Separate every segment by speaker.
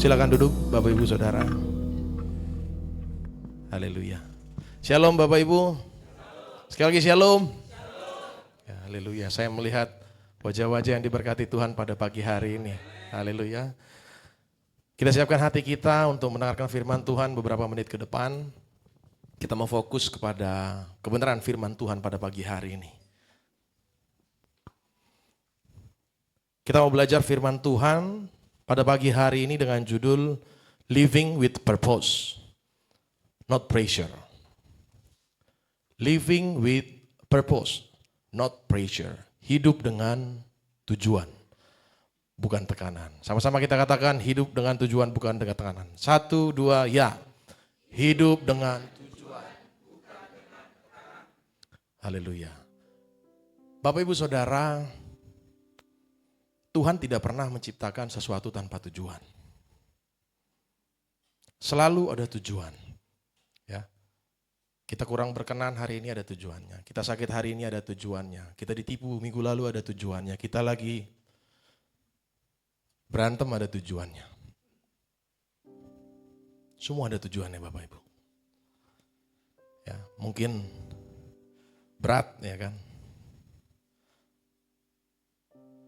Speaker 1: Silakan duduk Bapak Ibu Saudara. Haleluya. Shalom Bapak Ibu. Sekali lagi shalom. Ya, haleluya. Saya melihat wajah-wajah yang diberkati Tuhan pada pagi hari ini. Haleluya. Kita siapkan hati kita untuk mendengarkan firman Tuhan beberapa menit ke depan. Kita mau fokus kepada kebenaran firman Tuhan pada pagi hari ini. Kita mau belajar firman Tuhan pada pagi hari ini dengan judul Living with Purpose, not pressure. Living with purpose, not pressure. Hidup dengan tujuan, bukan tekanan. Sama-sama kita katakan hidup dengan tujuan, bukan dengan tekanan. 1, 2, ya. Hidup dengan tujuan, bukan dengan tekanan. Haleluya. Bapak Ibu Saudara, Tuhan tidak pernah menciptakan sesuatu tanpa tujuan. Selalu ada tujuan. Ya. Kita kurang berkenan hari ini ada tujuannya. Kita sakit hari ini ada tujuannya. Kita ditipu minggu lalu ada tujuannya. Kita lagi berantem ada tujuannya. Semua ada tujuannya Bapak Ibu. Ya, mungkin berat ya kan.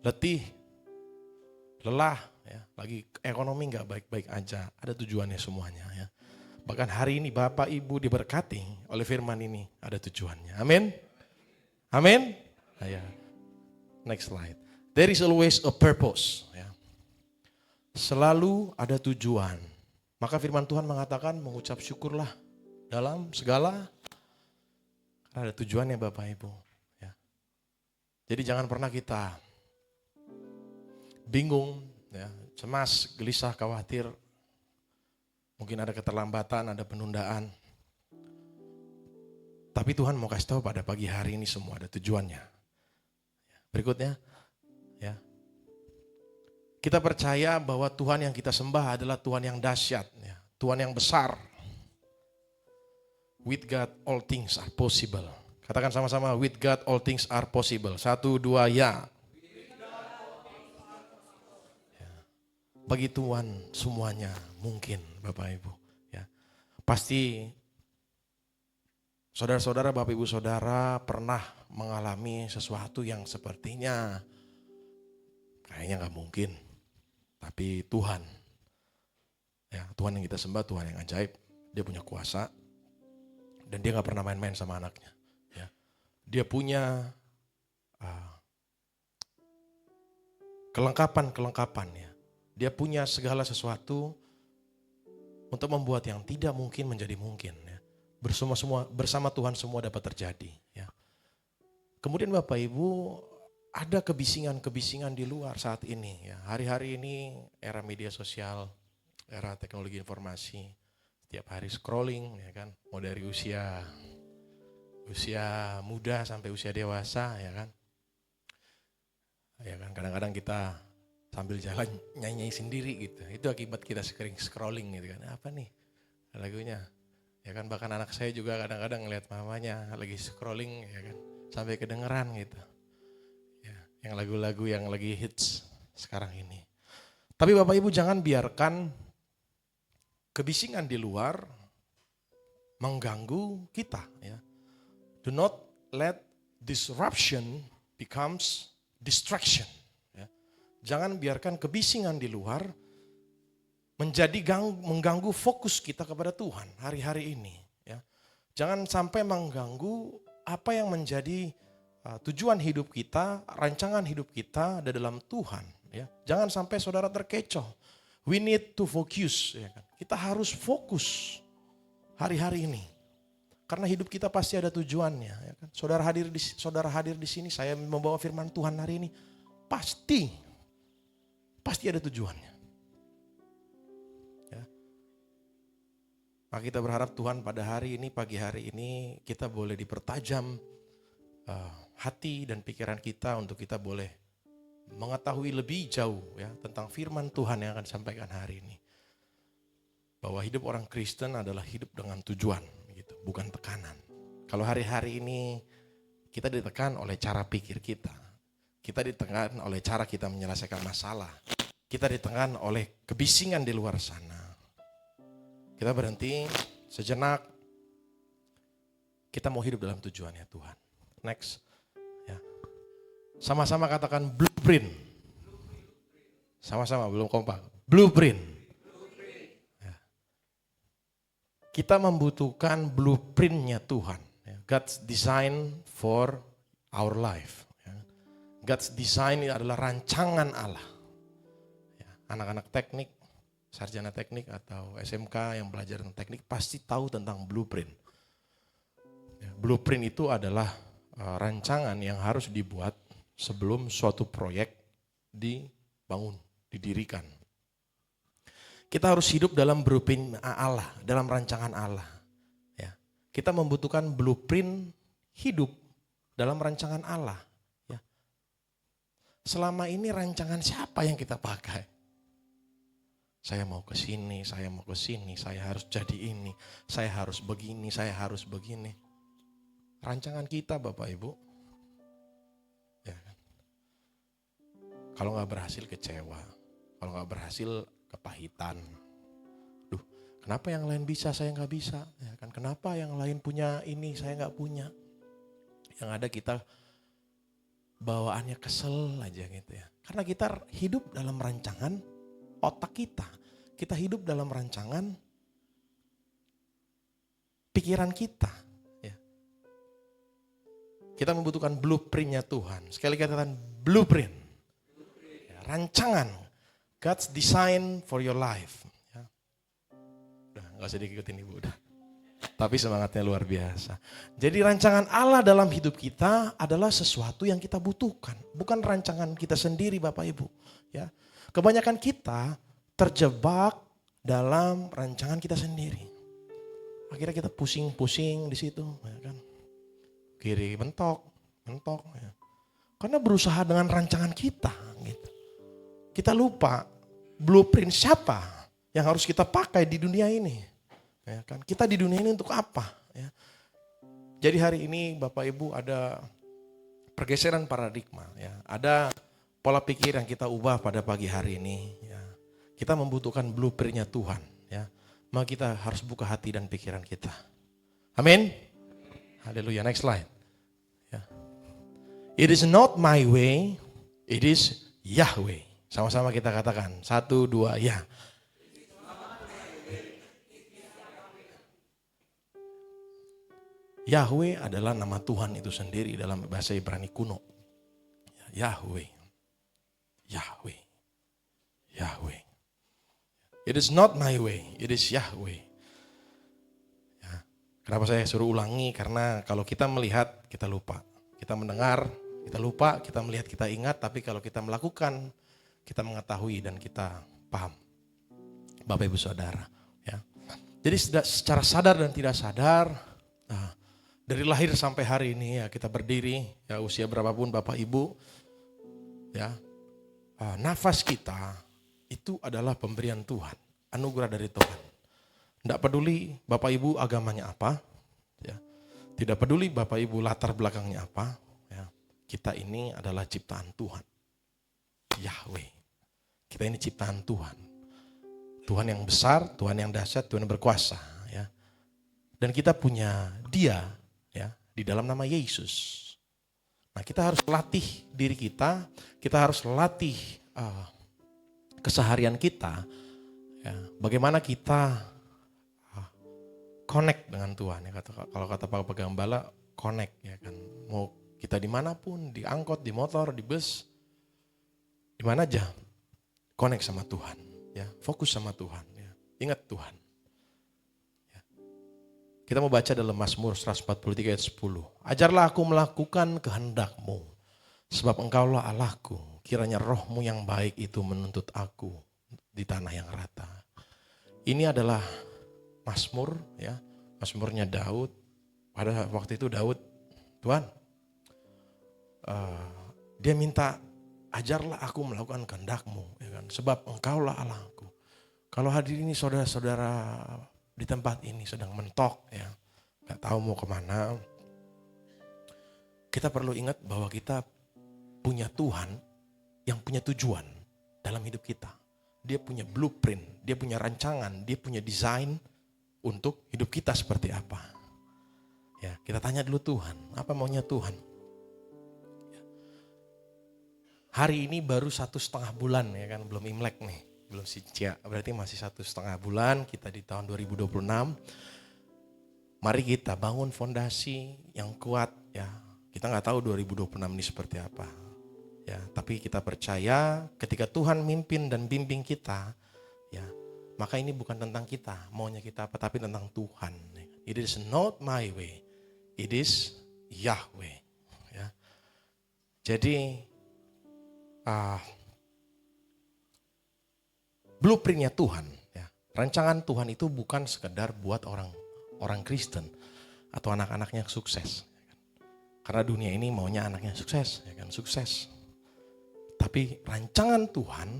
Speaker 1: Letih, lelah, ya, lagi ekonomi nggak baik-baik aja, ada tujuannya semuanya ya. Bahkan hari ini Bapak Ibu diberkati oleh firman ini, ada tujuannya. Amin. Amin. Nah, ya. Next slide. There is always a purpose. Ya. Selalu ada tujuan. Maka firman Tuhan mengatakan mengucap syukurlah dalam segala, karena ada tujuannya Bapak Ibu. Ya. Jadi jangan pernah kita bingung, ya, cemas, gelisah, khawatir. Mungkin ada keterlambatan, ada penundaan. Tapi Tuhan mau kasih tahu pada pagi hari ini semua ada tujuannya. Berikutnya, ya. Kita percaya bahwa Tuhan yang kita sembah adalah Tuhan yang dahsyat, ya. Tuhan yang besar. With God all things are possible. Katakan sama-sama, with God all things are possible. 1, 2, ya. Bagi Tuhan semuanya mungkin Bapak Ibu. Ya. Pasti saudara-saudara, Bapak Ibu Saudara pernah mengalami sesuatu yang sepertinya kayaknya gak mungkin. Tapi Tuhan, ya, Tuhan yang kita sembah Tuhan yang ajaib. Dia punya kuasa dan dia gak pernah main-main sama anaknya. Ya. Dia punya kelengkapan ya. Dia punya segala sesuatu untuk membuat yang tidak mungkin menjadi mungkin. Ya. Bersama Tuhan semua dapat terjadi. Ya. Kemudian Bapak Ibu, ada kebisingan-kebisingan di luar saat ini. Ya. Hari-hari ini era media sosial, era teknologi informasi. Setiap hari scrolling, ya kan. Mau dari usia muda sampai usia dewasa, ya kan. Ya kan, kadang-kadang kita sambil jalan nyanyi sendiri gitu. Itu akibat kita sering scrolling gitu kan. Apa nih lagunya? Ya kan, bahkan anak saya juga kadang-kadang ngeliat mamanya lagi scrolling ya kan. Sampai kedengeran gitu. Ya, yang lagu-lagu yang lagi hits sekarang ini. Tapi Bapak Ibu jangan biarkan kebisingan di luar mengganggu kita ya. Do not let disruption becomes distraction. Jangan biarkan kebisingan di luar mengganggu fokus kita kepada Tuhan hari-hari ini. Ya. Jangan sampai mengganggu apa yang menjadi tujuan hidup kita, rancangan hidup kita ada dalam Tuhan. Ya. Jangan sampai saudara terkecoh. We need to focus. Ya kan? Kita harus fokus hari-hari ini. Karena hidup kita pasti ada tujuannya. Ya kan? Saudara hadir di sini, saya membawa firman Tuhan hari ini. Pasti ada tujuannya. Ya. Maka kita berharap Tuhan pada hari ini, pagi hari ini, kita boleh dipertajam hati dan pikiran kita untuk kita boleh mengetahui lebih jauh ya tentang firman Tuhan yang akan disampaikan hari ini. Bahwa hidup orang Kristen adalah hidup dengan tujuan, gitu, bukan tekanan. Kalau hari-hari ini kita ditekan oleh cara pikir kita ditekan oleh cara kita menyelesaikan masalah. kita ditekan oleh kebisingan di luar sana. Kita berhenti sejenak. Kita mau hidup dalam tujuannya Tuhan. Next. Ya. Sama-sama katakan blueprint. Sama-sama, belum kompak. Blueprint. Ya. Kita membutuhkan blueprintnya Tuhan. God's design for our life. God's design adalah rancangan Allah. Anak-anak teknik, sarjana teknik atau SMK yang belajar tentang teknik pasti tahu tentang blueprint. Blueprint itu adalah rancangan yang harus dibuat sebelum suatu proyek dibangun, didirikan. Kita harus hidup dalam blueprint Allah, dalam rancangan Allah. Kita membutuhkan blueprint hidup dalam rancangan Allah. Ya. Selama ini rancangan siapa yang kita pakai? Saya mau ke sini, saya mau ke sini, saya harus jadi ini, saya harus begini, saya harus begini. Rancangan kita Bapak Ibu. Ya. Kalau nggak berhasil kecewa, kalau nggak berhasil kepahitan. Kenapa yang lain bisa, saya nggak bisa? Ya kan? Kenapa yang lain punya ini, saya nggak punya? Yang ada kita bawaannya kesel aja gitu ya. Karena kita hidup dalam rancangan otak kita. Kita hidup dalam rancangan pikiran kita. Ya. Kita membutuhkan blueprintnya Tuhan. Sekali katakan blueprint. Ya, rancangan. God's design for your life. Gak usah diikutin ibu udah. Tapi semangatnya luar biasa. Jadi rancangan Allah dalam hidup kita adalah sesuatu yang kita butuhkan. Bukan rancangan kita sendiri Bapak Ibu. Ya. Kebanyakan kita terjebak dalam rancangan kita sendiri. Akhirnya kita pusing-pusing di situ. Ya kan? Kiri mentok. Ya. Karena berusaha dengan rancangan kita. Gitu. Kita lupa blueprint siapa yang harus kita pakai di dunia ini. Ya kan? Kita di dunia ini untuk apa? Ya. Jadi hari ini Bapak Ibu ada pergeseran paradigma. Ya. Ada pola pikir yang kita ubah pada pagi hari ini. Ya. Kita membutuhkan blueprintnya Tuhan. Ya. Maka kita harus buka hati dan pikiran kita. Amin. Haleluya. Next slide. Ya. It is not my way, it is Yahweh. Sama-sama kita katakan. 1, 2, ya. Yahweh adalah nama Tuhan itu sendiri dalam bahasa Ibrani kuno. Yahweh. Yahweh. Yahweh. It is not my way, it is Yahweh. Ya. Kenapa saya suruh ulangi? Karena kalau kita melihat, kita lupa. Kita mendengar, kita lupa. Kita melihat, kita ingat. Tapi kalau kita melakukan, kita mengetahui dan kita paham. Bapak Ibu Saudara. Ya. Jadi secara sadar dan tidak sadar, dari lahir sampai hari ini ya kita berdiri, ya usia berapapun Bapak Ibu, ya nafas kita itu adalah pemberian Tuhan, anugerah dari Tuhan. Tidak peduli Bapak Ibu agamanya apa, ya, tidak peduli Bapak Ibu latar belakangnya apa, ya, kita ini adalah ciptaan Tuhan, Yahweh. Kita ini ciptaan Tuhan, Tuhan yang besar, Tuhan yang dahsyat, Tuhan yang berkuasa, ya. Dan kita punya Dia. Ya, di dalam nama Yesus. Nah, kita harus latih diri kita harus latih keseharian kita. Ya, bagaimana kita connect dengan Tuhan. Ya, kalau kata Pak Pegambala, connect ya kan. Mau kita dimanapun, di angkot, di motor, di bus, di mana aja, connect sama Tuhan. Ya, fokus sama Tuhan. Ya. Ingat Tuhan. Kita mau baca dalam Mazmur 143 ayat 10. Ajarlah aku melakukan kehendak-Mu, sebab Engkaulah Allahku. Kiranya roh-Mu yang baik itu menuntut aku di tanah yang rata. Ini adalah Mazmur, ya, Mazmurnya Daud. Pada waktu itu Daud, Tuhan, dia minta ajarlah aku melakukan kehendak-Mu, ya kan? Sebab Engkaulah Allahku. Kalau hadir ini saudara-saudara di tempat ini sedang mentok, ya, nggak tahu mau kemana. Kita perlu ingat bahwa kita punya Tuhan yang punya tujuan dalam hidup kita. dia punya blueprint, dia punya rancangan, dia punya desain untuk hidup kita seperti apa. Ya, kita tanya dulu Tuhan, apa maunya Tuhan? Hari ini baru 1,5 bulan ya kan, belum Imlek nih, belum Sijia, berarti masih 1,5 bulan kita di tahun 2026. Mari kita bangun fondasi yang kuat ya. Kita nggak tahu 2026 ini seperti apa. Ya, tapi kita percaya ketika Tuhan mimpin dan bimbing kita, ya, maka ini bukan tentang kita, maunya kita apa, tapi tentang Tuhan. It is not my way, it is Yahweh. Ya. Jadi blueprintnya Tuhan, ya. Rancangan Tuhan itu bukan sekedar buat orang Kristen atau anak-anaknya sukses. Karena dunia ini maunya anaknya sukses, ya kan, sukses. Tapi rancangan Tuhan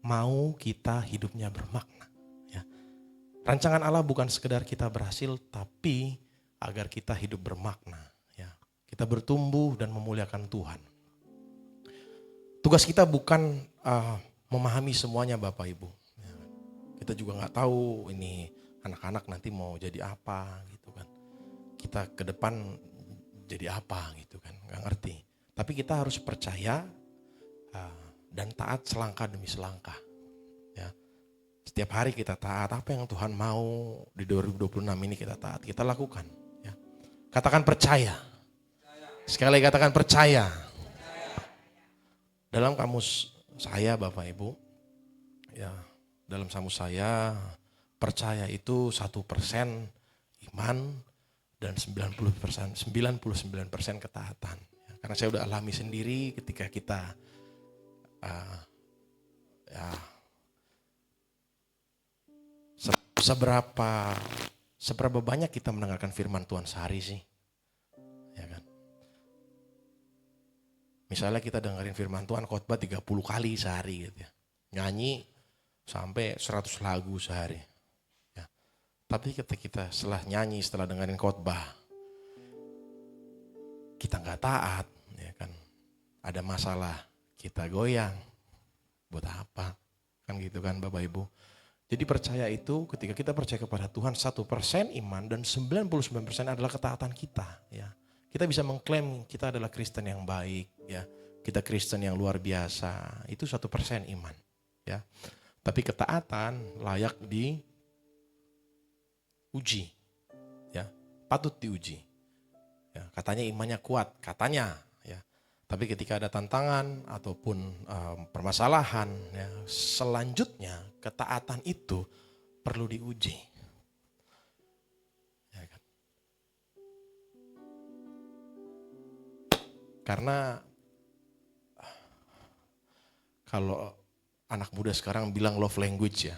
Speaker 1: mau kita hidupnya bermakna. Ya. Rancangan Allah bukan sekedar kita berhasil, tapi agar kita hidup bermakna. Ya. Kita bertumbuh dan memuliakan Tuhan. Tugas kita bukan memahami semuanya Bapak Ibu. Ya. Kita juga nggak tahu ini anak-anak nanti mau jadi apa gitu kan. Kita ke depan jadi apa gitu kan, nggak ngerti. Tapi kita harus percaya dan taat selangkah demi selangkah. Ya. Setiap hari kita taat, apa yang Tuhan mau di 2026 ini kita taat, kita lakukan. Ya. Katakan percaya. Sekali lagi katakan percaya. Dalam kamus saya Bapak Ibu, ya dalam kamus saya percaya itu 1% iman dan 99% ketaatan. Ya, karena saya udah alami sendiri ketika kita seberapa banyak kita mendengarkan firman Tuhan sehari sih, ya kan? Misalnya kita dengerin firman Tuhan khotbah 30 kali sehari gitu ya, nyanyi sampai 100 lagu sehari. Ya. Tapi ketika kita setelah nyanyi, setelah dengerin khotbah, kita nggak taat, ya kan? Ada masalah, kita goyang. Buat apa? Kan gitu kan Bapak Ibu. Jadi percaya itu ketika kita percaya kepada Tuhan 1% iman dan 99% adalah ketaatan kita. Ya. Kita bisa mengklaim kita adalah Kristen yang baik. Ya. Kita Kristen yang luar biasa. Itu 1% iman. Ya. Tapi ketaatan layak diuji. Ya. Patut diuji. Ya. Katanya imannya kuat. Katanya. Tapi ketika ada tantangan ataupun permasalahan, ya, selanjutnya ketaatan itu perlu diuji. Ya kan? Karena kalau anak muda sekarang bilang love language ya,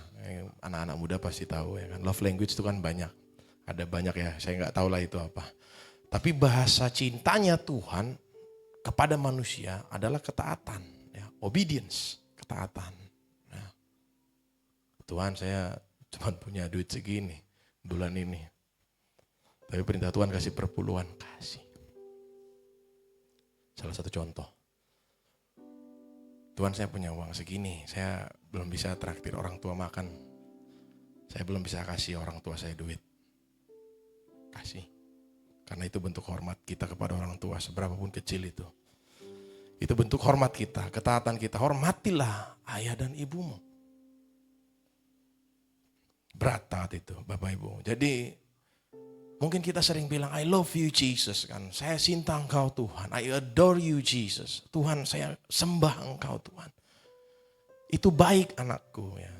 Speaker 1: anak-anak muda pasti tahu ya kan, love language itu kan banyak, ada banyak ya, saya nggak tahu lah itu apa. Tapi bahasa cintanya Tuhan kepada manusia adalah ketaatan, ya, obedience, ketaatan. Ya. Tuhan, saya cuma punya duit segini bulan ini, tapi perintah Tuhan kasih perpuluhan, kasih. Salah satu contoh, Tuhan saya punya uang segini, saya belum bisa traktir orang tua makan, saya belum bisa kasih orang tua saya duit, kasih. Karena itu bentuk hormat kita kepada orang tua, seberapapun kecil itu. Itu bentuk hormat kita, ketaatan kita. Hormatilah ayah dan ibumu. Berat taat itu Bapak Ibu. Jadi mungkin kita sering bilang, I love you Jesus kan. Saya cinta engkau Tuhan. I adore you Jesus. Tuhan, saya sembah engkau Tuhan. Itu baik anakku ya.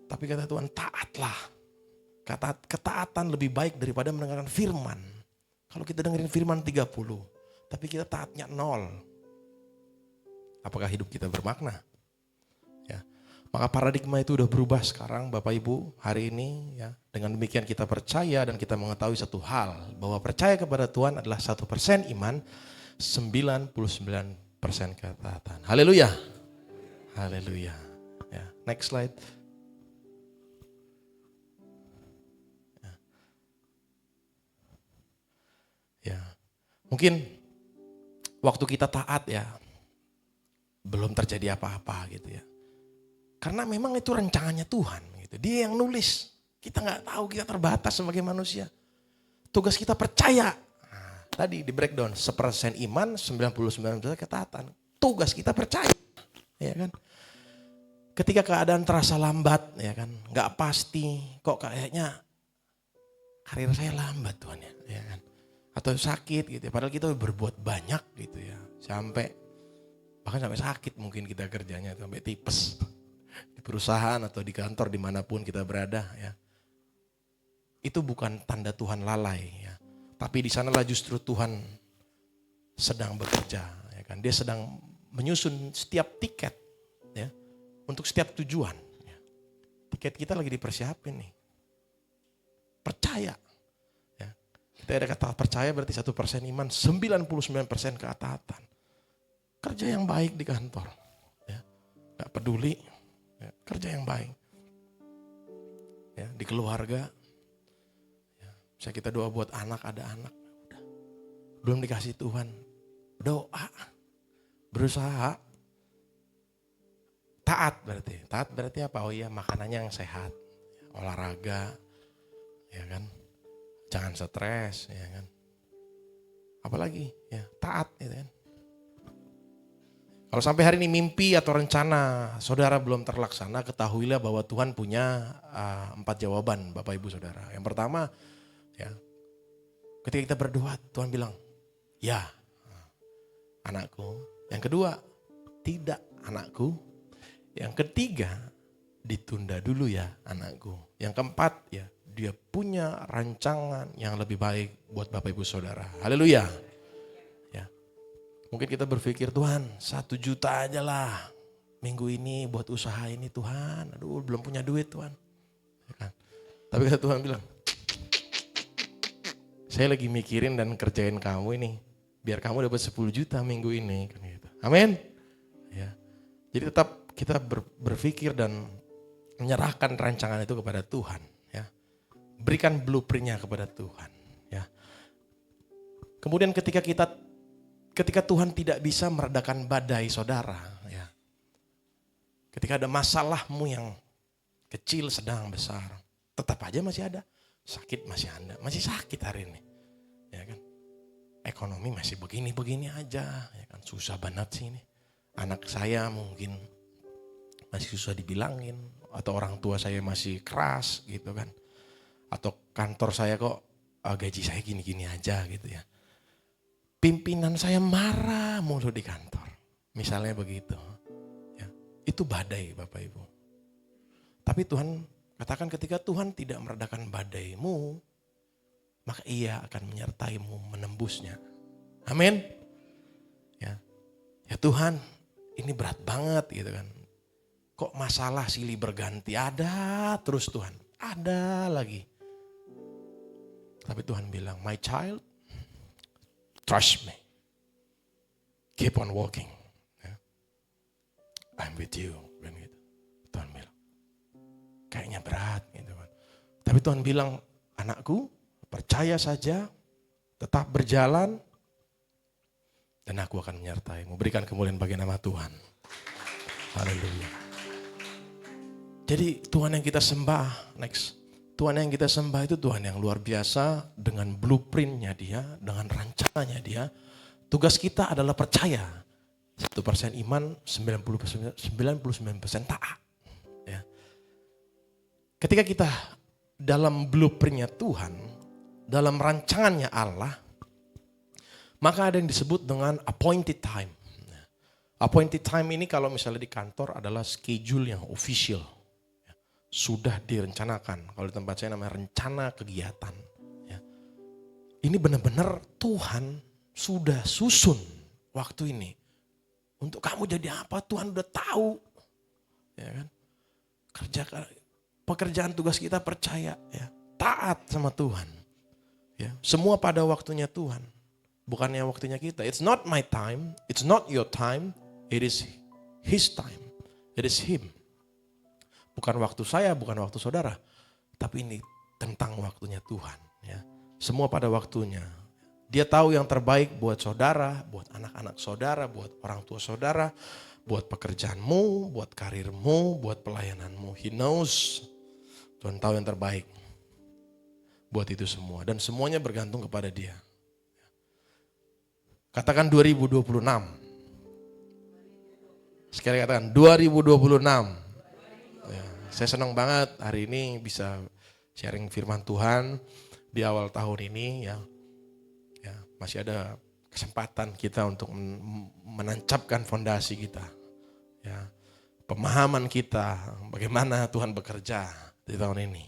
Speaker 1: Tapi kata Tuhan, taatlah. Ketaatan lebih baik daripada mendengarkan firman. Kalau kita dengerin firman 30, tapi kita taatnya 0. Apakah hidup kita bermakna? Ya. Maka paradigma itu udah berubah sekarang Bapak Ibu hari ini. Ya. Dengan demikian kita percaya dan kita mengetahui satu hal. Bahwa percaya kepada Tuhan adalah 1% iman, 99% ketaatan. Haleluya. Haleluya. Ya. Next slide. Ya, mungkin waktu kita taat ya belum terjadi apa-apa gitu ya. Karena memang itu rancangannya Tuhan. Gitu. Dia yang nulis. Kita nggak tahu, kita terbatas sebagai manusia. Tugas kita percaya. Nah, tadi di breakdown, 1% iman, 99% ketaatan. Tugas kita percaya. Ya kan? Ketika keadaan terasa lambat, ya kan, nggak pasti, kok kayaknya karir saya lambat Tuhan ya kan? Atau sakit gitu ya, padahal kita berbuat banyak gitu ya, bahkan sampai sakit mungkin kita kerjanya, sampai tipes di perusahaan atau di kantor dimanapun kita berada ya. Itu bukan tanda Tuhan lalai ya, tapi di sanalah justru Tuhan sedang bekerja, ya kan? Dia sedang menyusun setiap tiket ya, untuk setiap tujuan. Ya. Tiket kita lagi dipersiapin nih. Percaya. Ya. Kita ada kata percaya berarti 1% iman, 99% ketaatan. Kerja yang baik di kantor. Ya. Gak peduli. Ya. Kerja yang baik. Ya. Di keluarga. Bisa kita doa buat anak, ada anak. Udah. Belum dikasih Tuhan. Doa. Berusaha. Taat berarti. Taat berarti apa? Oh iya, makanannya yang sehat. Olahraga. Ya kan? Jangan stres, ya kan? Apalagi? Ya, taat gitu kan. Kalau sampai hari ini mimpi atau rencana saudara belum terlaksana, ketahuilah bahwa Tuhan punya 4 jawaban Bapak Ibu Saudara. Yang pertama, ya, ketika kita berdoa, Tuhan bilang, ya anakku. Yang kedua, tidak anakku. Yang ketiga, ditunda dulu ya anakku. Yang keempat, ya dia punya rancangan yang lebih baik buat Bapak Ibu Saudara. Haleluya. Ya. Mungkin kita berpikir, Tuhan 1 juta aja lah minggu ini buat usaha ini Tuhan. Aduh belum punya duit Tuhan. Ya kan? Tapi kata Tuhan bilang, saya lagi mikirin dan kerjain kamu ini. Biar kamu dapat 10 juta minggu ini. Amin. Ya. Jadi tetap kita berpikir dan menyerahkan rancangan itu kepada Tuhan. Ya. Berikan blueprintnya kepada Tuhan. Ya. Kemudian ketika Tuhan tidak bisa meredakan badai saudara. Ya. Ketika ada masalahmu yang kecil, sedang, besar. Tetap aja masih ada. Sakit masih ada, masih sakit hari ini. Ya kan? Ekonomi masih begini-begini aja. Ya kan? Susah banget sih ini. Anak saya mungkin masih susah dibilangin, atau orang tua saya masih keras gitu kan, atau kantor saya kok gaji saya gini-gini aja gitu ya, pimpinan saya marah mulu di kantor, misalnya begitu ya. Itu badai Bapak Ibu. Tapi Tuhan katakan, ketika Tuhan tidak meredakan badaimu, maka Ia akan menyertaimu menembusnya. Amin. Ya, ya Tuhan, ini berat banget gitu kan. Kok masalah silih berganti ada terus Tuhan, ada lagi. Tapi Tuhan bilang, my child, trust me, keep on walking. Ya. I'm with you. Dan gitu. Tuhan bilang, kayaknya berat gitu kan. Tapi Tuhan bilang, anakku, percaya saja, tetap berjalan, dan aku akan menyertaimu. Berikan kemuliaan bagi nama Tuhan. Haleluya. Jadi Tuhan yang kita sembah, next. Tuhan yang kita sembah itu Tuhan yang luar biasa, dengan blueprintnya Dia, dengan rancangannya Dia. Tugas kita adalah percaya. 1% iman, 99% taat. Ya. Ketika kita dalam blueprintnya Tuhan, dalam rancangannya Allah, maka ada yang disebut dengan appointed time. Appointed time ini kalau misalnya di kantor adalah schedule yang official. Sudah direncanakan. Kalau di tempat saya namanya rencana kegiatan. Ya. Ini benar-benar Tuhan sudah susun waktu ini. Untuk kamu jadi apa Tuhan udah tahu. Ya kan? Pekerjaan tugas kita percaya. Ya. Taat sama Tuhan. Ya. Semua pada waktunya Tuhan. Bukannya waktunya kita. It's not my time. It's not your time. It is His time. It is Him. Bukan waktu saya, bukan waktu saudara. Tapi ini tentang waktunya Tuhan. Ya. Semua pada waktunya. Dia tahu yang terbaik buat saudara, buat anak-anak saudara, buat orang tua saudara. buat pekerjaanmu, buat karirmu, buat pelayananmu. He knows. Tuhan tahu yang terbaik buat itu semua. Dan semuanya bergantung kepada Dia. Katakan 2026. Sekali katakan 2026. Ya, saya senang banget hari ini bisa sharing firman Tuhan di awal tahun ini ya. Ya, masih ada kesempatan kita untuk menancapkan fondasi kita. Ya, pemahaman kita bagaimana Tuhan bekerja di tahun ini.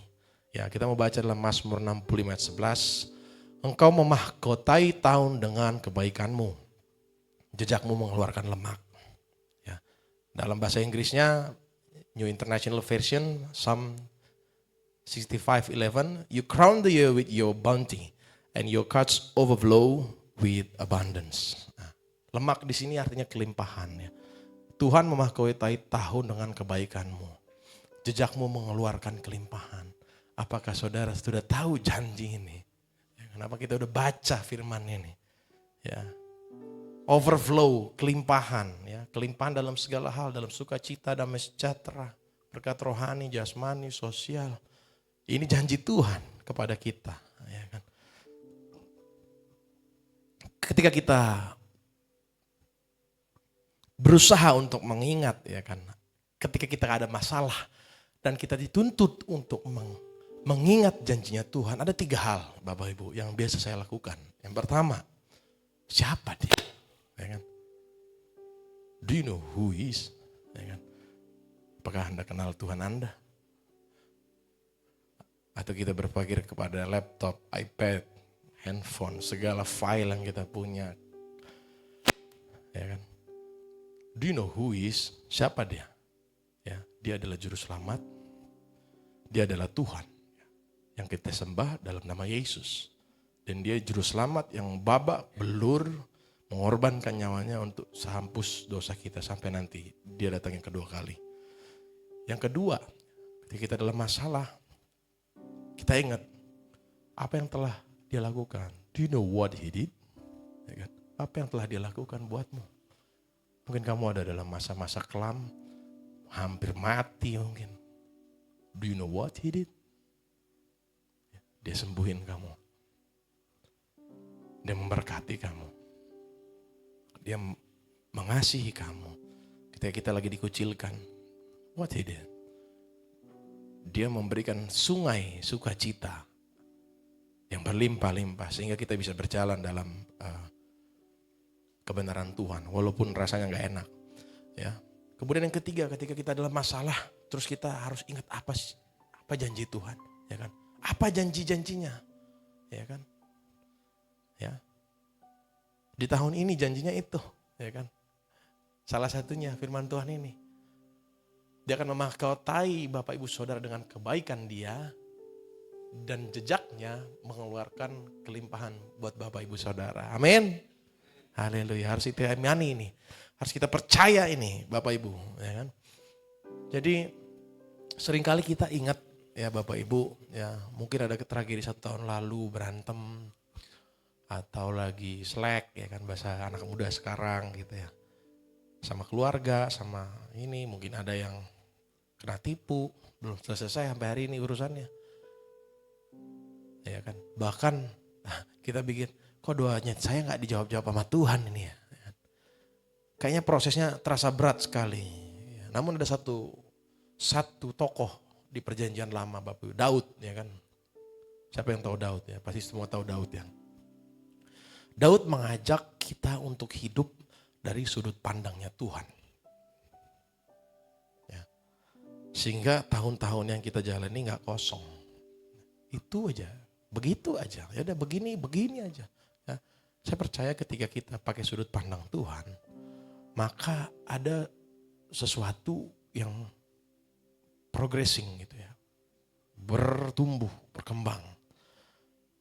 Speaker 1: Ya, kita mau baca dalam Mazmur 65 ayat 11. Engkau memahkotai tahun dengan kebaikanmu. Jejakmu mengeluarkan lemak. Ya. Dalam bahasa Inggrisnya, New International Version, Psalm 65:11, you crown the year with your bounty and your cups overflow with abundance. Nah, lemak di sini artinya kelimpahan. Ya. Tuhan memahkotai tahun dengan kebaikanmu. Jejakmu mengeluarkan kelimpahan. Apakah saudara sudah tahu janji ini? Kenapa kita udah baca firman ini? Ya. Overflow, kelimpahan, ya. Kelimpahan dalam segala hal, dalam sukacita, damai sejahtera, berkat rohani, jasmani, sosial. Ini janji Tuhan kepada kita, ya kan? Ketika kita berusaha untuk mengingat, ya kan, ketika kita ada masalah dan kita dituntut untuk mengingat janjinya Tuhan, ada 3 hal Bapak Ibu yang biasa saya lakukan. Yang pertama, siapa Dia? Ya kan? Do you know who he is? Ya kan? Apakah Anda kenal Tuhan Anda? Atau kita berpikir kepada laptop, iPad, handphone, segala file yang kita punya. Ya kan? Do you know who he is? Siapa Dia? Ya, Dia adalah juru selamat. Dia adalah Tuhan yang kita sembah dalam nama Yesus. Dan Dia juru selamat yang babak belur mengorbankan nyawanya untuk sehapus dosa kita sampai nanti Dia datang yang kedua kali. Yang kedua, ketika kita dalam masalah, kita ingat apa yang telah Dia lakukan. Do you know what He did? Ya kan? Apa yang telah Dia lakukan buatmu? Mungkin kamu ada dalam masa-masa kelam, hampir mati mungkin. Do you know what He did? Dia sembuhin kamu. Dia memberkati kamu. Dia mengasihi kamu. Ketika kita lagi dikucilkan. What He did? Dia memberikan sungai sukacita yang berlimpah-limpah sehingga kita bisa berjalan dalam kebenaran Tuhan. Walaupun rasanya gak enak. Ya. Kemudian yang ketiga, ketika kita dalam masalah, terus kita harus ingat apa janji Tuhan. Ya kan? Apa janji-janjinya? Ya kan? Ya. Di tahun ini janjinya itu, ya kan? Salah satunya firman Tuhan ini. Dia akan memahkotai Bapak Ibu Saudara dengan kebaikan Dia dan jejaknya mengeluarkan kelimpahan buat Bapak Ibu Saudara. Amin. Haleluya. Harus kita imani ini. Harus kita percaya ini, Bapak Ibu, ya kan? Jadi seringkali kita ingat ya Bapak Ibu, ya mungkin ada tragedi 1 tahun lalu berantem atau lagi slack ya kan bahasa anak muda sekarang gitu ya. Sama keluarga, sama ini mungkin ada yang kena tipu, belum selesai sampai hari ini urusannya. Ya kan. Bahkan kita bikin kok doanya saya nggak dijawab-jawab sama Tuhan ini ya. Kayaknya prosesnya terasa berat sekali. Namun ada satu tokoh di perjanjian lama Bapak, Daud ya kan. Siapa yang tahu Daud ya? Pasti semua tahu Daud ya. Daud mengajak kita untuk hidup dari sudut pandangnya Tuhan. Ya. Sehingga tahun-tahun yang kita jalani gak kosong. Itu aja, begitu aja. Ya udah begini aja. Ya. Saya percaya ketika kita pakai sudut pandang Tuhan, maka ada sesuatu yang progressing gitu ya. Bertumbuh, berkembang.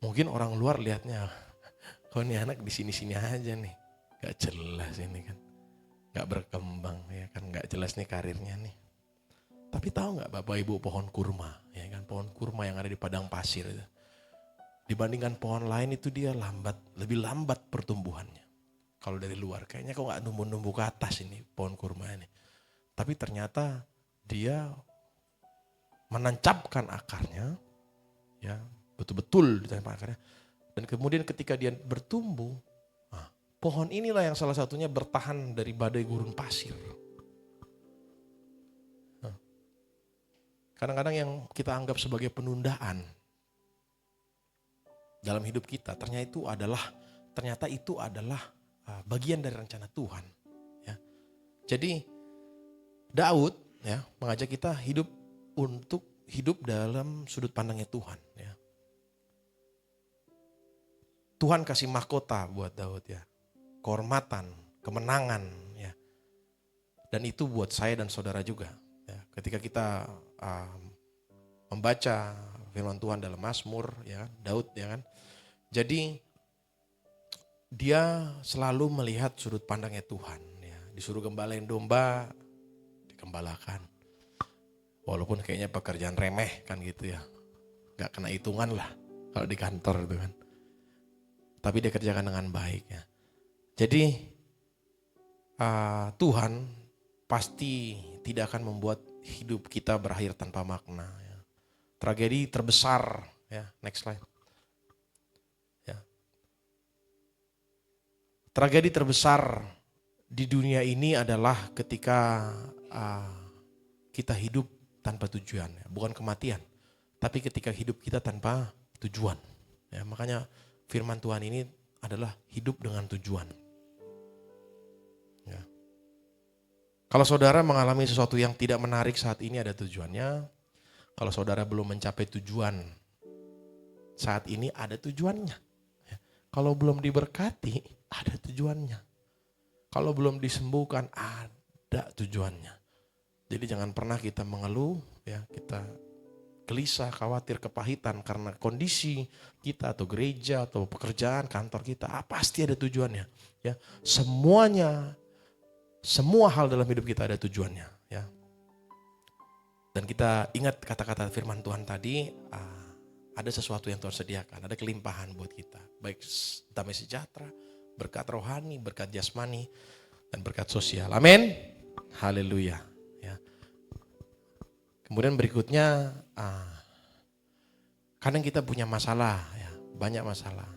Speaker 1: Mungkin orang luar lihatnya, kok ini anak di sini-sini aja nih. Gak jelas ini kan. Gak berkembang ya kan. Gak jelas nih karirnya nih. Tapi tahu gak Bapak Ibu pohon kurma. Ya kan, pohon kurma yang ada di padang pasir itu. Dibandingkan pohon lain itu dia lebih lambat pertumbuhannya. Kalau dari luar kayaknya kok nggak numbuh-numbuh ke atas ini pohon kurma ini. Tapi ternyata dia menancapkan akarnya, ya betul-betul ditempel akarnya. Dan kemudian ketika dia bertumbuh, pohon inilah yang salah satunya bertahan dari badai gurun pasir. Kadang-kadang yang kita anggap sebagai penundaan dalam hidup kita, ternyata itu adalah bagian dari rencana Tuhan. Ya. Jadi Daud ya mengajak kita untuk hidup dalam sudut pandangnya Tuhan. Ya. Tuhan kasih mahkota buat Daud ya, kehormatan, kemenangan ya, dan itu buat saya dan saudara juga. Ya. Ketika kita membaca firman Tuhan dalam Mazmur ya, Daud ya kan. Jadi dia selalu melihat sudut pandangnya Tuhan ya. Disuruh gembalain domba, digembalakan. Walaupun kayaknya pekerjaan remeh kan gitu ya. Gak kena hitungan lah kalau di kantor itu kan. Tapi dia kerjakan dengan baik ya. Jadi Tuhan pasti tidak akan membuat hidup kita berakhir tanpa makna ya. Tragedi terbesar ya, next slide. Tragedi terbesar di dunia ini adalah ketika kita hidup tanpa tujuan, bukan kematian, tapi ketika hidup kita tanpa tujuan. Ya, makanya firman Tuhan ini adalah hidup dengan tujuan. Ya. Kalau saudara mengalami sesuatu yang tidak menarik saat ini ada tujuannya. Kalau saudara belum mencapai tujuan saat ini ada tujuannya. Ya. Kalau belum diberkati ada tujuannya. Kalau belum disembuhkan ada tujuannya. Jadi jangan pernah kita mengeluh ya, kita gelisah, khawatir, kepahitan karena kondisi kita atau gereja atau pekerjaan kantor kita, pasti ada tujuannya ya. Semua hal dalam hidup kita ada tujuannya ya. Dan kita ingat kata-kata firman Tuhan tadi, ada sesuatu yang Tuhan sediakan, ada kelimpahan buat kita, baik damai sejahtera, berkat rohani, berkat jasmani, dan berkat sosial. Amin. Haleluya. Ya. Kemudian berikutnya, kadang kita punya masalah, ya, banyak masalah.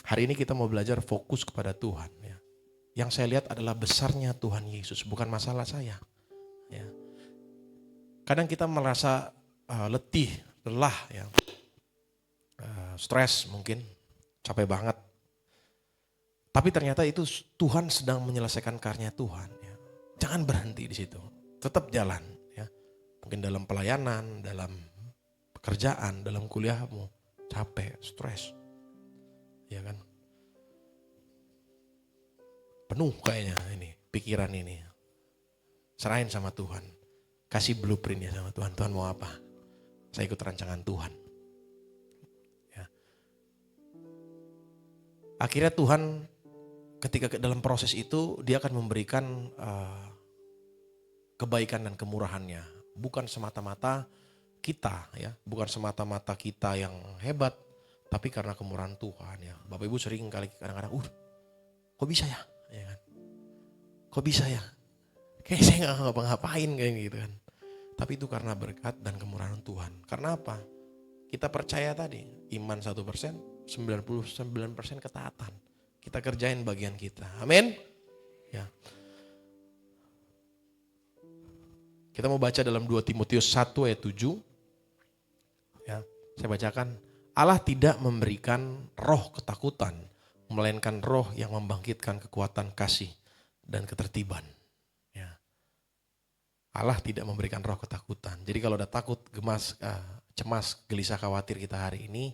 Speaker 1: Hari ini kita mau belajar fokus kepada Tuhan. Ya. Yang saya lihat adalah besarnya Tuhan Yesus, bukan masalah saya. Ya. Kadang kita merasa letih, lelah, ya, stres mungkin, capek banget. Tapi ternyata itu Tuhan sedang menyelesaikan karya Tuhan. Ya. Jangan berhenti di situ, tetap jalan. Ya. Mungkin dalam pelayanan, dalam pekerjaan, dalam kuliahmu, capek, stres, ya kan? Penuh kayaknya ini pikiran ini. Serahin sama Tuhan, kasih blueprintnya sama Tuhan. Tuhan mau apa? Saya ikut rancangan Tuhan. Ya. Akhirnya Tuhan ketika dalam proses itu dia akan memberikan kebaikan dan kemurahannya. Bukan semata-mata kita ya, bukan semata-mata kita yang hebat, tapi karena kemurahan Tuhan ya. Bapak Ibu sering kali kadang-kadang, kok bisa ya? Ya kan? Kok bisa ya? Kayak saya nggak ngapa-ngapain kayak gitu kan. Tapi itu karena berkat dan kemurahan Tuhan. Karena apa? Kita percaya tadi, iman 1%, 99% ketaatan. Kita kerjain bagian kita. Amin. Ya. Kita mau baca dalam 2 Timotius 1 ayat 7. Ya, saya bacakan. Allah tidak memberikan roh ketakutan, melainkan roh yang membangkitkan kekuatan kasih dan ketertiban. Ya. Allah tidak memberikan roh ketakutan. Jadi kalau udah takut, cemas, gelisah, khawatir kita hari ini,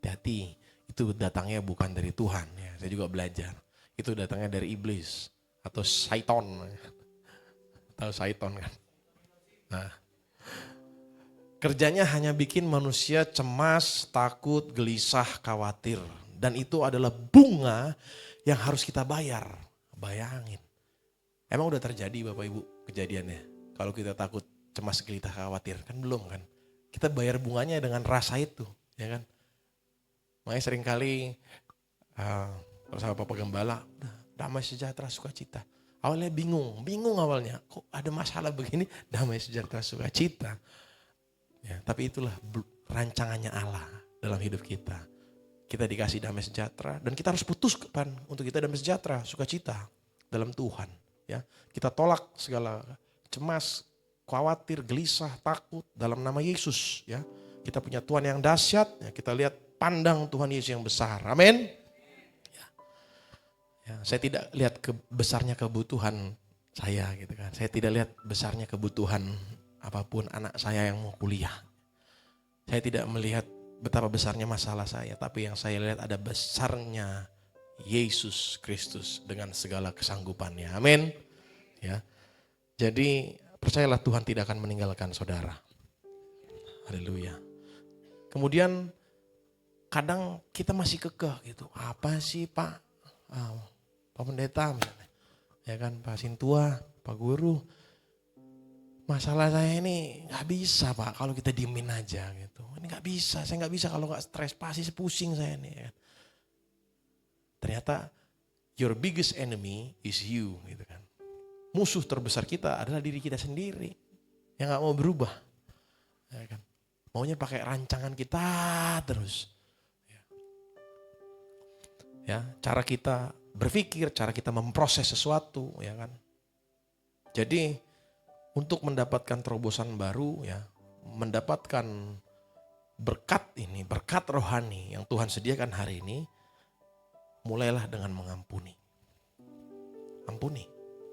Speaker 1: hati-hati. Itu datangnya bukan dari Tuhan. Ya, saya juga belajar. Itu datangnya dari iblis atau syaiton. Tahu syaiton kan? Nah, kerjanya hanya bikin manusia cemas, takut, gelisah, khawatir. Dan itu adalah bunga yang harus kita bayar. Bayangin. Emang udah terjadi Bapak Ibu kejadiannya? Kalau kita takut, cemas, gelisah, khawatir. Kan belum kan? Kita bayar bunganya dengan rasa itu. Ya kan? Makanya seringkali Sama Bapak Gembala, damai sejahtera sukacita. Awalnya bingung awalnya. Kok ada masalah begini, damai sejahtera sukacita. Ya, tapi itulah rancangannya Allah dalam hidup kita. Kita dikasih damai sejahtera dan kita harus putuskan untuk kita damai sejahtera, sukacita dalam Tuhan. Ya, kita tolak segala cemas, khawatir, gelisah, takut dalam nama Yesus. Ya, kita punya Tuhan yang dahsyat. Ya, kita lihat pandang Tuhan Yesus yang besar. Amin. Ya, saya tidak lihat besarnya kebutuhan saya gitu kan. Saya tidak lihat besarnya kebutuhan apapun anak saya yang mau kuliah. Saya tidak melihat betapa besarnya masalah saya, tapi yang saya lihat ada besarnya Yesus Kristus dengan segala kesanggupannya. Amin. Ya. Jadi percayalah Tuhan tidak akan meninggalkan saudara. Haleluya. Kemudian kadang kita masih kekeh gitu. Apa sih Pak? Pak Pendeta misalnya, ya kan, Pak Sintua, Pak Guru, masalah saya ini nggak bisa Pak kalau kita diemin aja gitu. Ini nggak bisa, saya nggak bisa kalau nggak stres, pasti pusing saya nih. Ya. Ternyata your biggest enemy is you, gitu kan. Musuh terbesar kita adalah diri kita sendiri yang nggak mau berubah, ya kan. Maunya pakai rancangan kita terus. Ya, cara kita berpikir, cara kita memproses sesuatu, ya kan. Jadi untuk mendapatkan terobosan baru, ya, mendapatkan berkat ini, berkat rohani yang Tuhan sediakan hari ini, mulailah dengan mengampuni. Ampuni.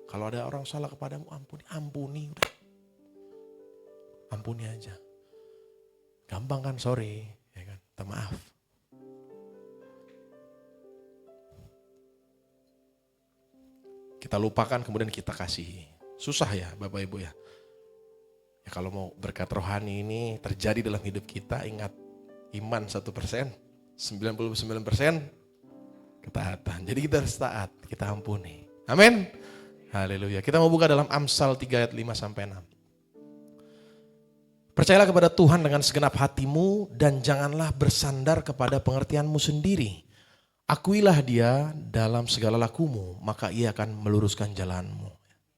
Speaker 1: Kalau ada orang salah kepadamu, ampuni, udah. Ampuni aja. Gampang kan, sorry, ya kan, minta maaf. Kita lupakan kemudian kita kasihi. Susah ya Bapak Ibu ya. Ya kalau mau berkat rohani ini terjadi dalam hidup kita, ingat iman 1%, 99% ketaatan. Jadi kita harus taat, kita ampuni. Amin. Haleluya. Kita mau buka dalam Amsal 3 ayat 5-6. Percayalah kepada Tuhan dengan segenap hatimu dan janganlah bersandar kepada pengertianmu sendiri. Akuilah dia dalam segala lakumu, maka ia akan meluruskan jalanmu.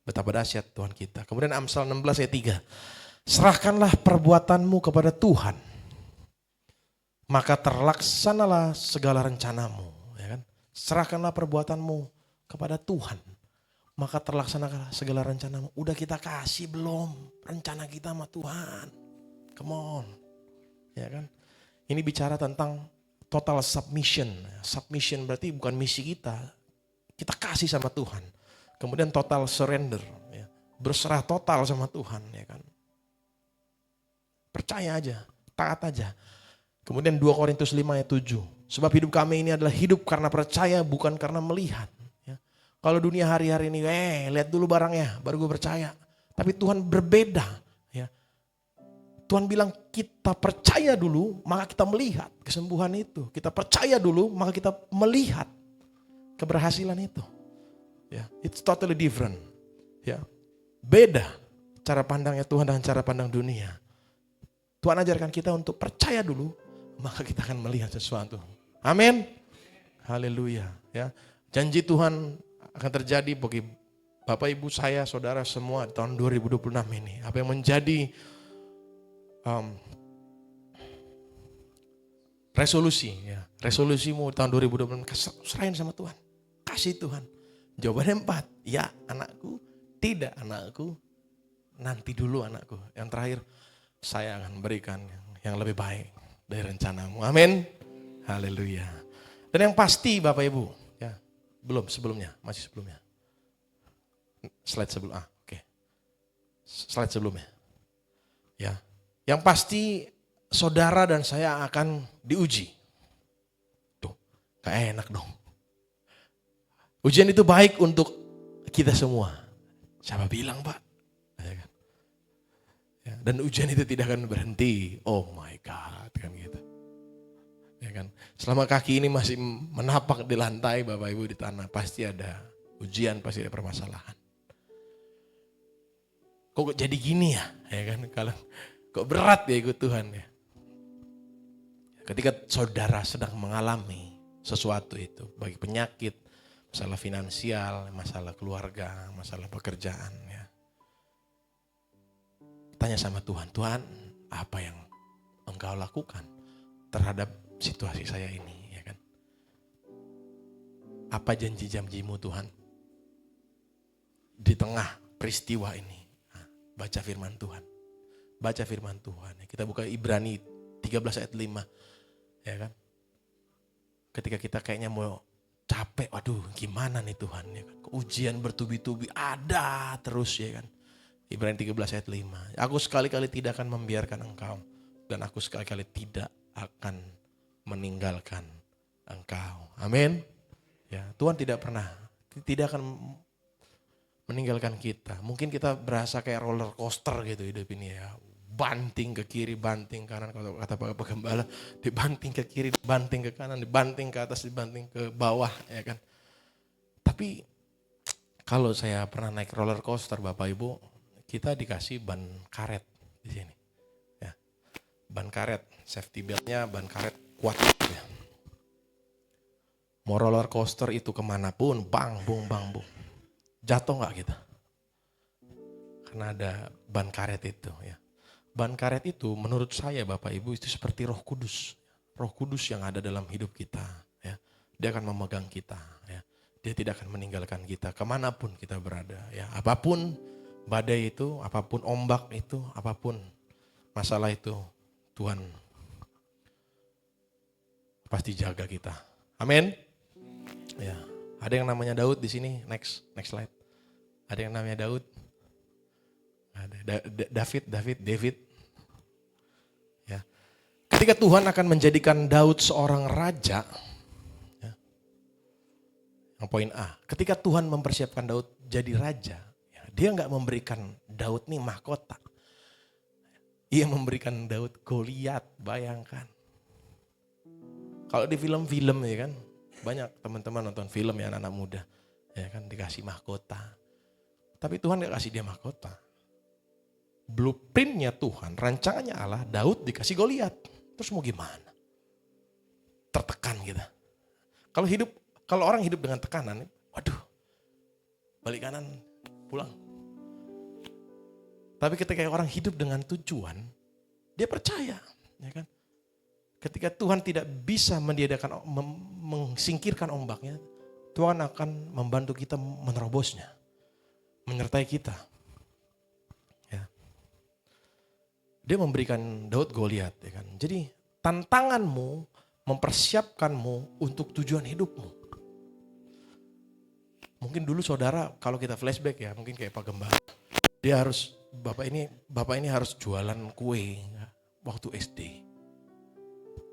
Speaker 1: Betapa dahsyat Tuhan kita. Kemudian Amsal 16 ayat 3. Serahkanlah perbuatanmu kepada Tuhan, maka terlaksanalah segala rencanamu. Ya kan? Serahkanlah perbuatanmu kepada Tuhan, maka terlaksanalah segala rencanamu. Udah kita kasih belum rencana kita sama Tuhan? Come on. Ya kan? Ini bicara tentang total submission. Submission berarti bukan misi kita. Kita kasih sama Tuhan. Kemudian total surrender. Ya. Berserah total sama Tuhan. Ya kan? Percaya aja. Taat aja. Kemudian 2 Korintus 5 ayat 7. Sebab hidup kami ini adalah hidup karena percaya bukan karena melihat. Ya. Kalau dunia hari-hari ini, lihat dulu barangnya baru gue percaya. Tapi Tuhan berbeda. Ya. Tuhan bilang kita percaya dulu, maka kita melihat kesembuhan itu. Kita percaya dulu, maka kita melihat keberhasilan itu. Ya, it's totally different. Ya, beda cara pandangnya Tuhan dengan cara pandang dunia. Tuhan ajarkan kita untuk percaya dulu, maka kita akan melihat sesuatu. Amin. Haleluya. Ya, janji Tuhan akan terjadi bagi Bapak Ibu saya, saudara semua di tahun 2026 ini. Apa yang menjadi resolusi, ya, resolusimu tahun 2026, serahin sama Tuhan, kasih Tuhan. Jawabannya 4, ya anakku, tidak anakku, nanti dulu anakku. Yang terakhir, saya akan berikan yang lebih baik dari rencanamu. Amin. Haleluya. Dan yang pasti Bapak Ibu, ya, belum sebelumnya, masih sebelumnya. Slide sebelum, oke. Slide sebelumnya. Ya. Yang pasti saudara dan saya akan diuji. Tuh, gak enak dong. Ujian itu baik untuk kita semua. Siapa bilang Pak? Ya, dan ujian itu tidak akan berhenti. Oh my God, kan gitu. Ya kan? Selama kaki ini masih menapak di lantai Bapak Ibu di tanah, pasti ada ujian, pasti ada permasalahan. Kok jadi gini ya? Ya kan? Kalau kok berat ya ikut Tuhan ya. Ketika saudara sedang mengalami sesuatu itu. Bagi penyakit, masalah finansial, masalah keluarga, masalah pekerjaan. Ya. Tanya sama Tuhan, Tuhan apa yang Engkau lakukan terhadap situasi saya ini, ya kan? Apa janji-janjimu Tuhan di tengah peristiwa ini? Nah, baca firman Tuhan. Baca firman Tuhan. Kita buka Ibrani 13 ayat 5. Ya kan? Ketika kita kayaknya mau capek, waduh gimana nih Tuhan, ya kan? Ujian bertubi-tubi ada terus, ya kan? Ibrani 13 ayat 5. Aku sekali-kali tidak akan membiarkan engkau, dan aku sekali-kali tidak akan meninggalkan engkau. Amin. Ya, Tuhan tidak akan meninggalkan kita. Mungkin kita berasa kayak roller coaster gitu hidup ini ya. Banting ke kiri, banting kanan, kalau kata Pak Gembala, dibanting ke kiri, dibanting ke kanan, dibanting ke atas, dibanting ke bawah, ya kan. Tapi kalau saya pernah naik roller coaster Bapak Ibu, kita dikasih ban karet di sini. Ya. Ban karet, safety beltnya ban karet kuat. Ya. Mau roller coaster itu kemanapun, bang, bung, jatuh nggak kita? Karena ada ban karet itu, ya. Ban karet itu menurut saya Bapak Ibu itu seperti Roh Kudus. Roh Kudus yang ada dalam hidup kita. Ya. Dia akan memegang kita. Ya. Dia tidak akan meninggalkan kita kemanapun kita berada. Ya. Apapun badai itu, apapun ombak itu, apapun masalah itu, Tuhan pasti jaga kita. Amin. Ya. Ada yang namanya Daud di sini. Next slide. Ada yang namanya Daud. David. Ya. Ketika Tuhan akan menjadikan Daud seorang raja, ya. Yang poin A, ketika Tuhan mempersiapkan Daud jadi raja, ya, dia nggak memberikan Daud nih mahkota. Ia memberikan Daud Goliat, bayangkan. Kalau di film-film ya kan, banyak teman-teman nonton film ya anak-anak muda, ya kan dikasih mahkota. Tapi Tuhan nggak kasih dia mahkota. Blueprintnya Tuhan, rancangannya Allah, Daud dikasih Goliat. Terus mau gimana? Tertekan kita. Kalau orang hidup dengan tekanan, waduh, balik kanan, pulang. Tapi ketika orang hidup dengan tujuan, dia percaya, ya kan? Ketika Tuhan tidak bisa mengsingkirkan ombaknya, Tuhan akan membantu kita menerobosnya, menyertai kita. Dia memberikan Daud Goliat, ya kan. Jadi tantanganmu mempersiapkanmu untuk tujuan hidupmu. Mungkin dulu saudara kalau kita flashback ya, mungkin kayak Pak Gembala, dia harus bapak ini harus jualan kue ya, waktu SD.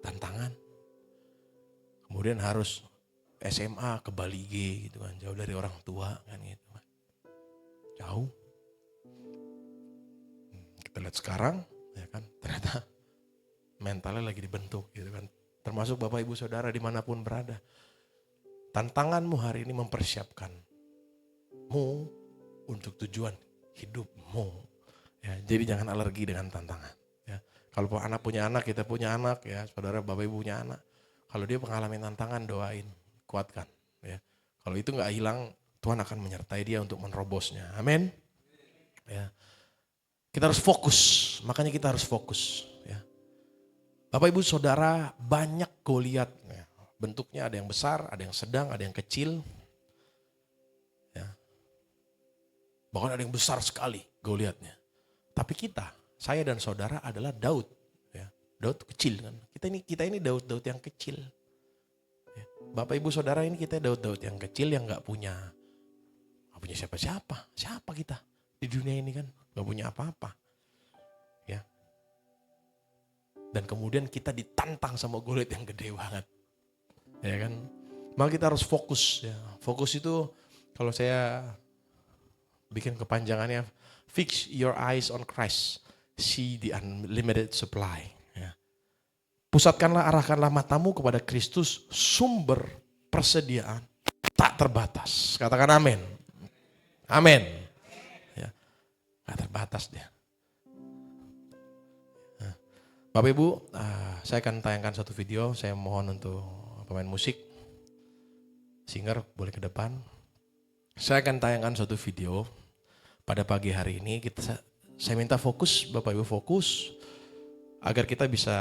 Speaker 1: Tantangan. Kemudian harus SMA ke Bali G gitu kan, jauh dari orang tua kan gitu kan. Jauh. Kita lihat sekarang ya kan, ternyata mentalnya lagi dibentuk gitu kan. Termasuk Bapak Ibu Saudara dimanapun berada. Tantanganmu hari ini mempersiapkanmu untuk tujuan hidupmu. Ya, jadi jangan alergi dengan tantangan. Ya. Kalau anak punya anak, kita punya anak ya, saudara Bapak Ibu punya anak. Kalau dia mengalami tantangan, doain, kuatkan. Ya. Kalau itu nggak hilang, Tuhan akan menyertai dia untuk menerobosnya. Amin. Ya. Kita harus fokus, makanya kita harus fokus. Ya. Bapak Ibu Saudara banyak Goliat, ya. Bentuknya ada yang besar, ada yang sedang, ada yang kecil. Ya. Bahkan ada yang besar sekali Goliatnya. Tapi kita, saya dan saudara adalah Daud. Ya. Daud kecil kan. Kita ini Daud yang kecil. Ya. Bapak Ibu Saudara ini kita Daud yang kecil yang gak punya siapa-siapa. Siapa kita di dunia ini kan? Gak punya apa-apa. Ya. Dan kemudian kita ditantang sama Goliat yang gede banget. Ya kan? Maka kita harus fokus. Ya. Fokus itu kalau saya bikin kepanjangannya, fix your eyes on Christ, see the unlimited supply. Ya. Pusatkanlah, arahkanlah matamu kepada Kristus, sumber persediaan tak terbatas. Katakan amin. Amin. Ya. Gak terbatas dia. Bapak Ibu, saya akan tayangkan satu video, saya mohon untuk pemain musik. Singer boleh ke depan. Saya akan tayangkan suatu video pada pagi hari ini. Saya minta fokus, Bapak Ibu fokus, agar kita bisa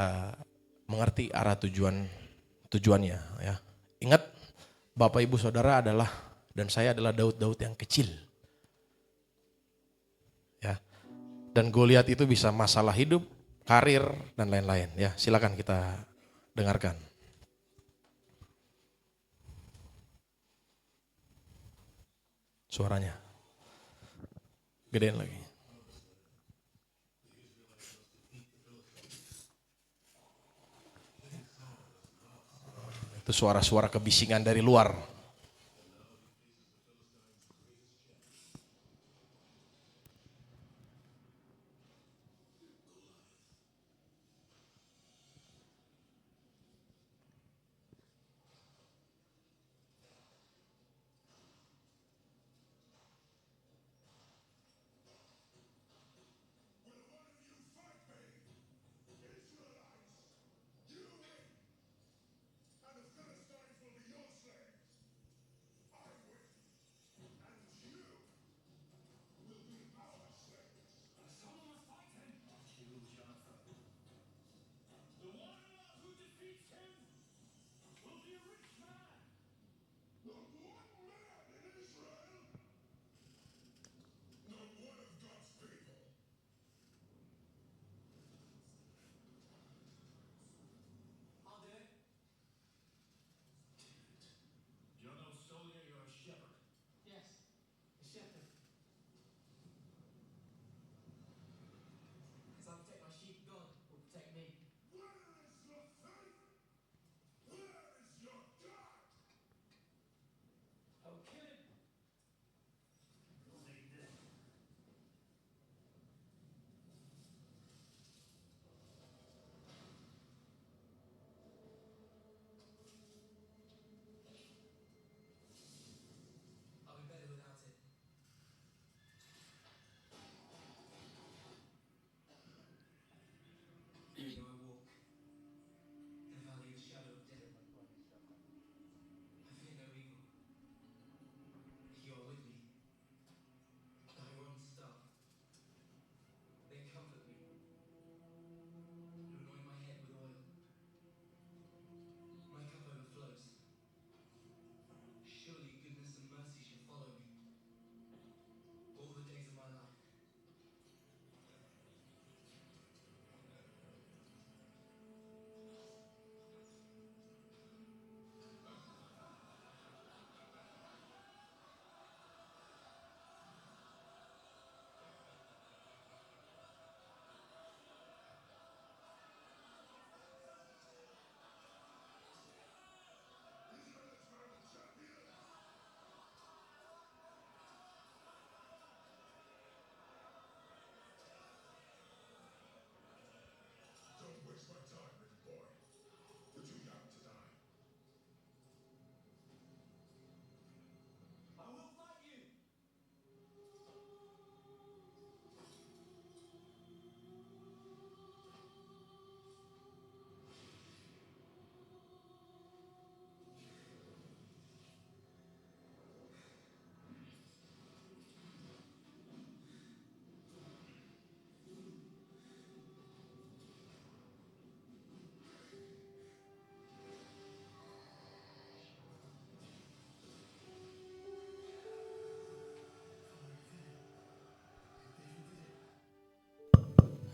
Speaker 1: mengerti arah tujuannya. Ya. Ingat, Bapak Ibu Saudara adalah, dan saya adalah Daud-Daud yang kecil. Ya. Dan Goliat itu bisa masalah hidup, karir, dan lain-lain. Ya, silakan kita dengarkan. Suaranya gedein lagi. Itu suara-suara kebisingan dari luar.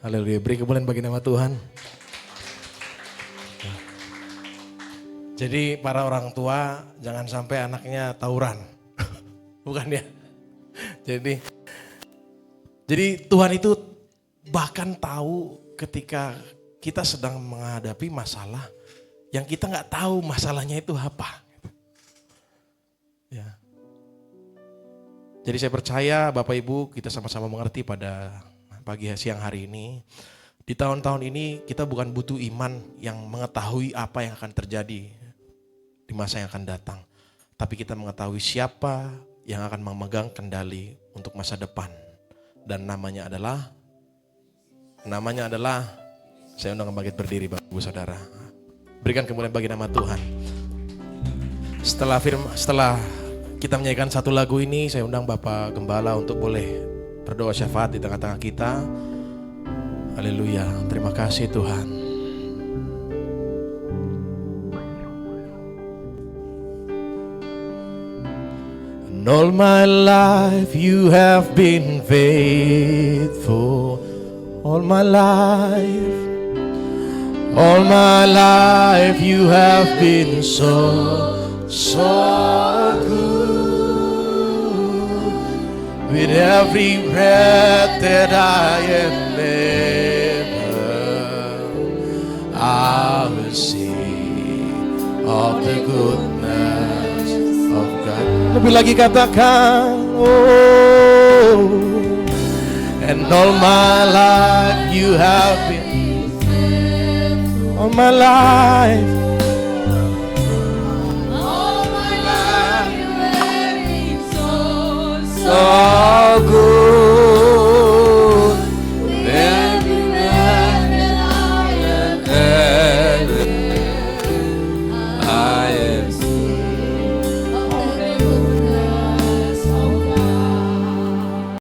Speaker 1: Haleluya, beri kemuliaan bagi nama Tuhan. Jadi para orang tua jangan sampai anaknya tawuran. Bukan ya. Jadi Tuhan itu bahkan tahu ketika kita sedang menghadapi masalah yang kita nggak tahu masalahnya itu apa. Ya. Jadi saya percaya Bapak Ibu kita sama-sama mengerti pada pagi siang hari ini. Di tahun-tahun ini kita bukan butuh iman yang mengetahui apa yang akan terjadi di masa yang akan datang. Tapi kita mengetahui siapa yang akan memegang kendali untuk masa depan. Dan namanya adalah, saya undang bangkit berdiri Bapak Ibu Saudara. Berikan kemuliaan bagi nama Tuhan. Setelah kita menyanyikan satu lagu ini, saya undang Bapak Gembala untuk boleh berdoa syafaat di tengah-tengah kita. Haleluya, terima kasih Tuhan. And all my life you have been faithful. All my life you have been so good. With every breath that I am able, I will sing of the goodness of God. Lebih lagi katakan, oh, and all my life you have been, all my life. So good.